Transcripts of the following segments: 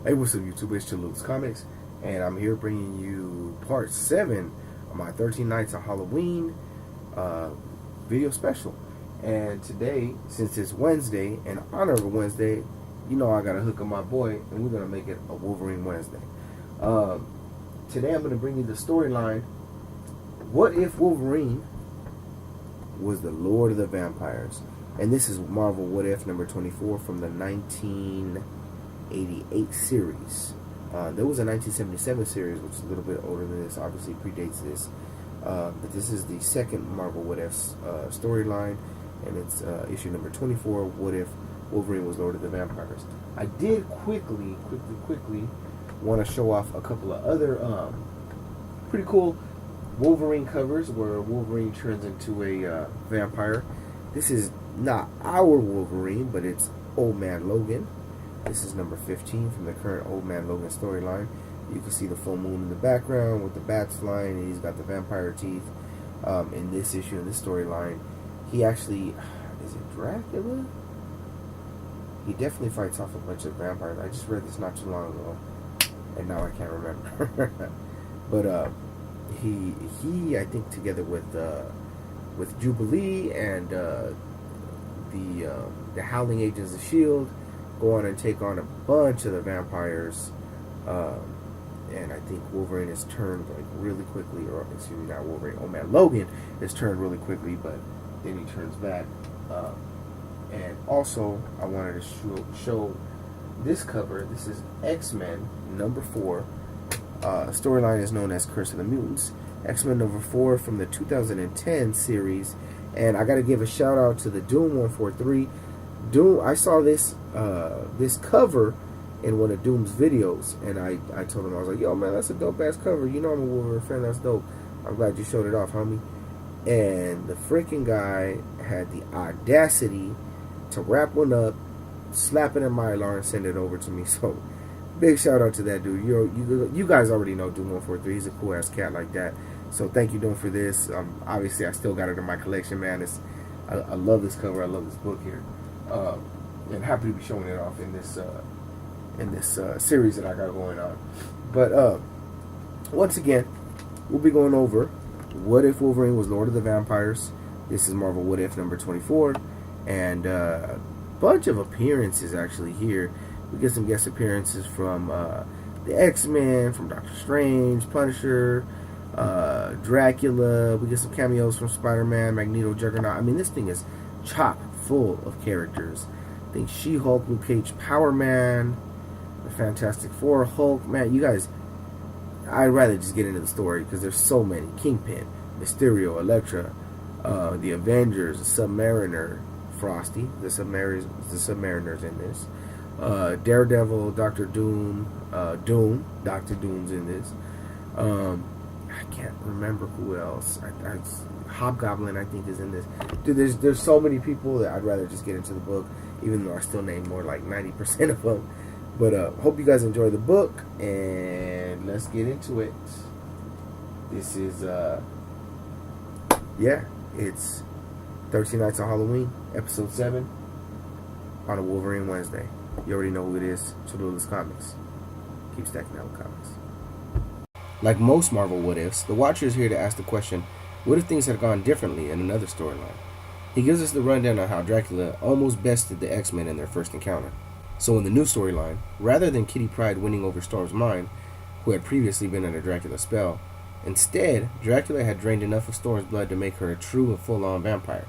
Hey, what's up, YouTube? It's Cholula's Comics, and I'm here bringing you part 7 of my 13 Nights of Halloween video special. And today, since it's Wednesday, in honor of a Wednesday, you know I gotta hook up my boy, and we're gonna make it a Wolverine Wednesday. Today, I'm gonna bring you the storyline. What if Wolverine was the Lord of the Vampires? And this is Marvel What If number 24 from the 1988 series. There was a 1977 series, which is a little bit older than this, obviously predates this. But this is the second Marvel What If storyline, and it's issue number 24, What If Wolverine Was Lord of the Vampires. I did quickly want to show off a couple of other pretty cool Wolverine covers where Wolverine turns into a vampire. This is not our Wolverine, but it's Old Man Logan. This is number 15 from the current Old Man Logan storyline. You can see the full moon in the background with the bats flying, and he's got the vampire teeth. In this issue, in this storyline, he actually, is it Dracula? He definitely fights off a bunch of vampires. I just read this not too long ago, and now I can't remember. But he I think together with Jubilee and the Howling Agents of S.H.I.E.L.D. go on and take on a bunch of the vampires, and I think Wolverine is turned like really quickly, or excuse me, not Wolverine, Old Man Logan is turned really quickly, but then he turns back. And also, I wanted to show this cover. This is X-Men number 4. Storyline is known as Curse of the Mutants. X-Men number 4 from the 2010 series. And I got to give a shout out to the Doom 143. Doom, I saw this this cover in one of Doom's videos, and I told him, I was like, yo man, that's a dope ass cover. You know I'm a Wolverine fan, that's dope. I'm glad you showed it off, homie. And the freaking guy had the audacity to wrap one up, slap it in Mylar, and send it over to me. So big shout out to that dude. You guys already know Doom 143. He's a cool ass cat like that. So thank you, Doom, for this. Obviously I still got it in my collection, man. I love this cover. I love this book here. And happy to be showing it off in this series that I got going on. But once again, we'll be going over What If Wolverine Was Lord of the Vampires. This is Marvel What If number 24, and a bunch of appearances actually here. We get some guest appearances from the X-Men, from Doctor Strange, Punisher, Dracula. We get some cameos from Spider-Man, Magneto, Juggernaut. I mean, this thing is chock full of characters. I think She-Hulk, Luke Cage, Power Man, the Fantastic Four, Hulk. Man, you guys, I'd rather just get into the story because there's so many. Kingpin, Mysterio, Elektra, the Avengers, the Submariner, Frosty, the Submariners in this. Daredevil, Doctor Doom, Doctor Doom's in this. I can't remember who else. Hobgoblin, I think, is in this. Dude, there's so many people that I'd rather just get into the book, even though I still name more like 90% of them. But hope you guys enjoy the book, and let's get into it. This is it's 13 Nights of Halloween, episode 7, on a Wolverine Wednesday. You already know who it is. Cholula's Comics. Keep stacking out comics. Like most Marvel What Ifs, the Watcher is here to ask the question, what if things had gone differently in another storyline? He gives us the rundown on how Dracula almost bested the X-Men in their first encounter. So in the new storyline, rather than Kitty Pryde winning over Storm's mind, who had previously been under Dracula's spell, instead, Dracula had drained enough of Storm's blood to make her a true and full-on vampire.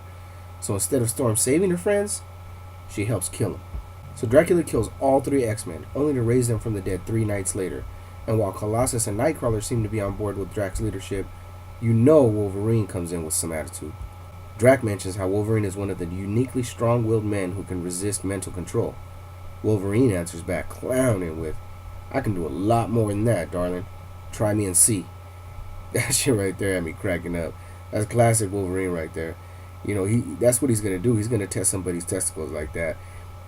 So instead of Storm saving her friends, she helps kill them. So Dracula kills all 3 X-Men, only to raise them from the dead 3 nights later. And while Colossus and Nightcrawler seem to be on board with Drac's leadership, you know Wolverine comes in with some attitude. Drac mentions how Wolverine is one of the uniquely strong-willed men who can resist mental control. Wolverine answers back, clowning with, I can do a lot more than that, darling. Try me and see. That shit right there had me cracking up. That's classic Wolverine right there. You know, that's what he's going to do. He's going to test somebody's testicles like that.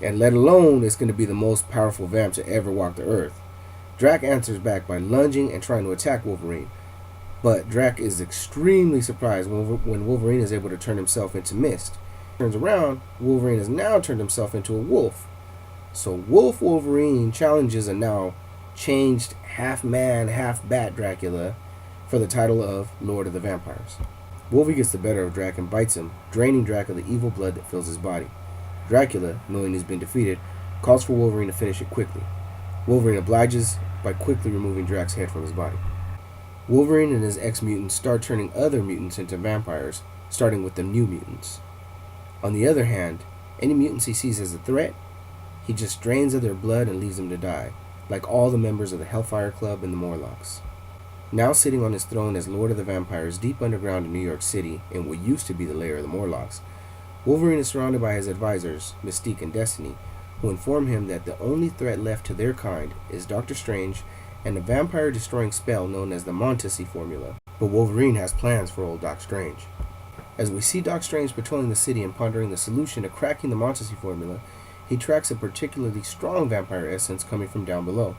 And let alone, it's going to be the most powerful vamp to ever walk the earth. Drac answers back by lunging and trying to attack Wolverine. But Drac is extremely surprised when Wolverine is able to turn himself into mist. Turns around, Wolverine has now turned himself into a wolf. So Wolf Wolverine challenges a now changed half man, half bat Dracula for the title of Lord of the Vampires. Wolvie gets the better of Drac and bites him, draining Drac of the evil blood that fills his body. Dracula, knowing he's been defeated, calls for Wolverine to finish it quickly. Wolverine obliges by quickly removing Drac's head from his body. Wolverine and his ex-mutants start turning other mutants into vampires, starting with the New Mutants. On the other hand, any mutants he sees as a threat, he just drains of their blood and leaves them to die, like all the members of the Hellfire Club and the Morlocks. Now sitting on his throne as Lord of the Vampires deep underground in New York City, in what used to be the lair of the Morlocks, Wolverine is surrounded by his advisors, Mystique and Destiny, who inform him that the only threat left to their kind is Doctor Strange and a vampire-destroying spell known as the Montesi formula. But Wolverine has plans for old Doc Strange. As we see Doc Strange patrolling the city and pondering the solution to cracking the Montesi formula, he tracks a particularly strong vampire essence coming from down below.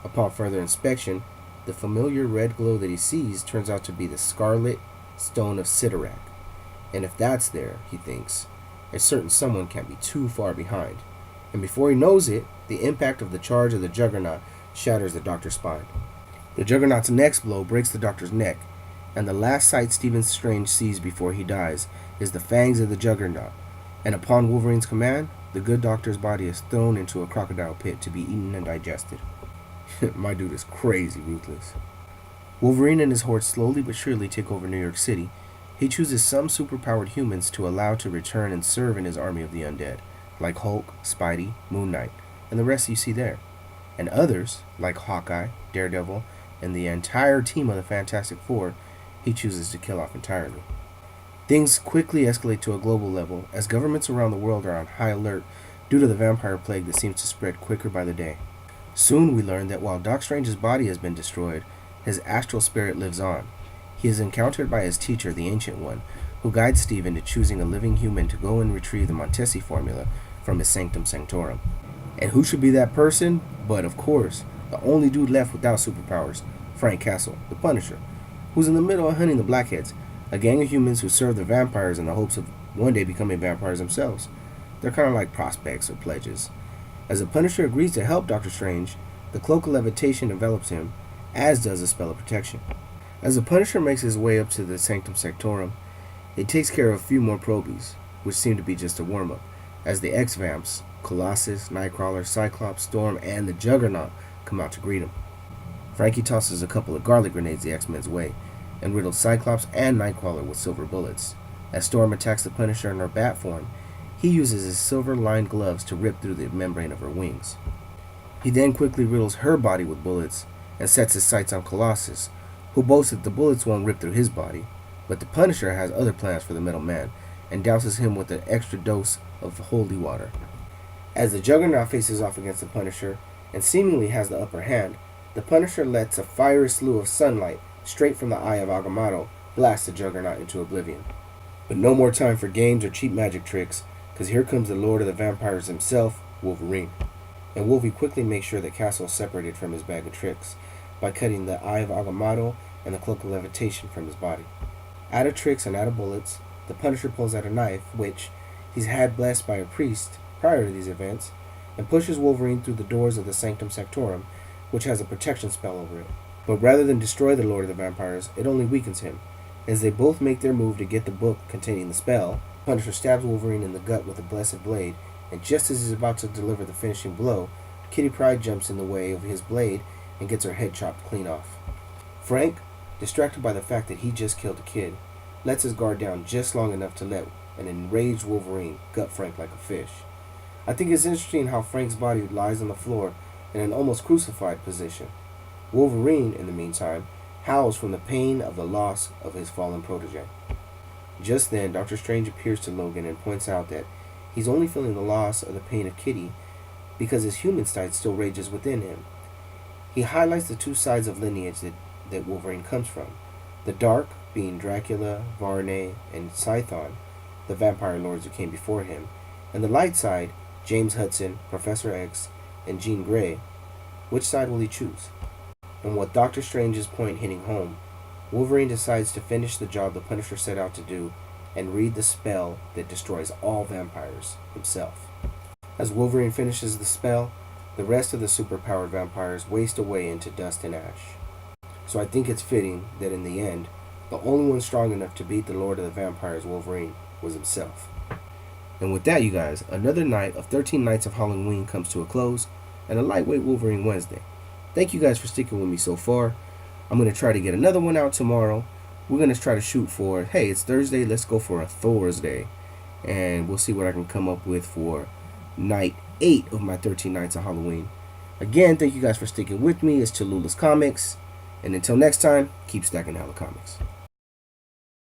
Upon further inspection, the familiar red glow that he sees turns out to be the Scarlet Stone of Sidorak. And if that's there, he thinks, a certain someone can't be too far behind. And before he knows it, the impact of the charge of the Juggernaut shatters the Doctor's spine. The Juggernaut's next blow breaks the Doctor's neck, and the last sight Stephen Strange sees before he dies is the fangs of the Juggernaut. And upon Wolverine's command, the good Doctor's body is thrown into a crocodile pit to be eaten and digested. My dude is crazy ruthless. Wolverine and his horde slowly but surely take over New York City. He chooses some superpowered humans to allow to return and serve in his army of the undead, like Hulk, Spidey, Moon Knight, and the rest you see there. And others, like Hawkeye, Daredevil, and the entire team of the Fantastic Four, he chooses to kill off entirely. Things quickly escalate to a global level as governments around the world are on high alert due to the vampire plague that seems to spread quicker by the day. Soon we learn that while Doc Strange's body has been destroyed, his astral spirit lives on. He is encountered by his teacher, the Ancient One, who guides Steve into choosing a living human to go and retrieve the Montesi formula from his Sanctum Sanctorum. And who should be that person? But of course, the only dude left without superpowers, Frank Castle, the Punisher, who's in the middle of hunting the Blackheads, a gang of humans who serve the vampires in the hopes of one day becoming vampires themselves. They're kind of like prospects or pledges. As the Punisher agrees to help Doctor Strange, the Cloak of Levitation envelops him, as does the Spell of Protection. As the Punisher makes his way up to the Sanctum Sanctorum, it takes care of a few more probies, which seem to be just a warm-up, as the X-Vamps, Colossus, Nightcrawler, Cyclops, Storm, and the Juggernaut come out to greet him. Frankie tosses a couple of garlic grenades the X-Men's way, and riddles Cyclops and Nightcrawler with silver bullets. As Storm attacks the Punisher in her bat form, he uses his silver-lined gloves to rip through the membrane of her wings. He then quickly riddles her body with bullets and sets his sights on Colossus, who boasts that the bullets won't rip through his body, but the Punisher has other plans for the Metal Man and douses him with an extra dose of holy water. As the Juggernaut faces off against the Punisher and seemingly has the upper hand, the Punisher lets a fiery slew of sunlight straight from the eye of Agamotto blast the Juggernaut into oblivion. But no more time for games or cheap magic tricks, because here comes the Lord of the Vampires himself, Wolverine. And Wolvie quickly makes sure that Castle is separated from his bag of tricks by cutting the eye of Agamotto and the Cloak of Levitation from his body. Out of tricks and out of bullets, the Punisher pulls out a knife, which he's had blessed by a priest prior to these events, and pushes Wolverine through the doors of the Sanctum Sanctorum, which has a protection spell over it. But rather than destroy the Lord of the Vampires, it only weakens him. As they both make their move to get the book containing the spell, Punisher stabs Wolverine in the gut with a blessed blade, and just as he's about to deliver the finishing blow, Kitty Pryde jumps in the way of his blade and gets her head chopped clean off. Frank, distracted by the fact that he just killed a kid, lets his guard down just long enough to let an enraged Wolverine gut Frank like a fish. I think it's interesting how Frank's body lies on the floor in an almost crucified position. Wolverine, in the meantime, howls from the pain of the loss of his fallen protege. Just then, Doctor Strange appears to Logan and points out that he's only feeling the loss of the pain of Kitty because his human side still rages within him. He highlights the two sides of lineage that Wolverine comes from. The dark, being Dracula, Varney, and Scython, the vampire lords who came before him, and the light side, James Hudson, Professor X, and Jean Grey. Which side will he choose? And with Doctor Strange's point hitting home, Wolverine decides to finish the job the Punisher set out to do and read the spell that destroys all vampires himself. As Wolverine finishes the spell, the rest of the superpowered vampires waste away into dust and ash. So I think it's fitting that in the end, the only one strong enough to beat the Lord of the Vampires, Wolverine, was himself. And with that, you guys, another night of 13 Nights of Halloween comes to a close, and a lightweight Wolverine Wednesday. Thank you guys for sticking with me so far. I'm going to try to get another one out tomorrow. We're going to try to shoot for, hey, it's Thursday, let's go for a Thor's Day. And we'll see what I can come up with for night 8 of my 13 Nights of Halloween. Again, thank you guys for sticking with me. It's Cholula's Comics. And until next time, keep stacking hella comics.